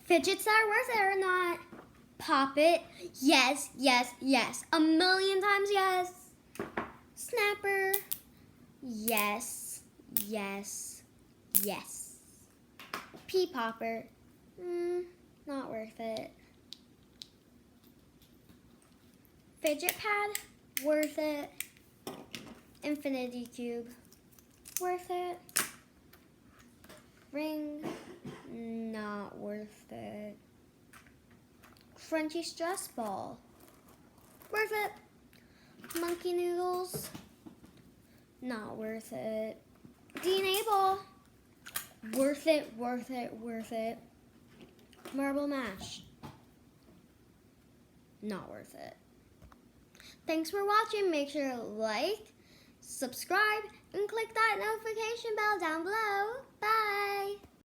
Fidgets that are worth it or not. Pop it. Yes, yes, yes. 1,000,000 times yes. Snapper. Yes, yes, yes. Pea popper. Not worth it. Fidget pad. Worth it. Infinity cube. Worth it. Ring. Not worth it. Crunchy stress ball. Worth it. Monkey noodles. Not worth it. DNA ball. Worth it, worth it, worth it. Marble mash. Not worth it. Thanks for watching. Make sure to like, subscribe, and click that notification bell down below. Bye.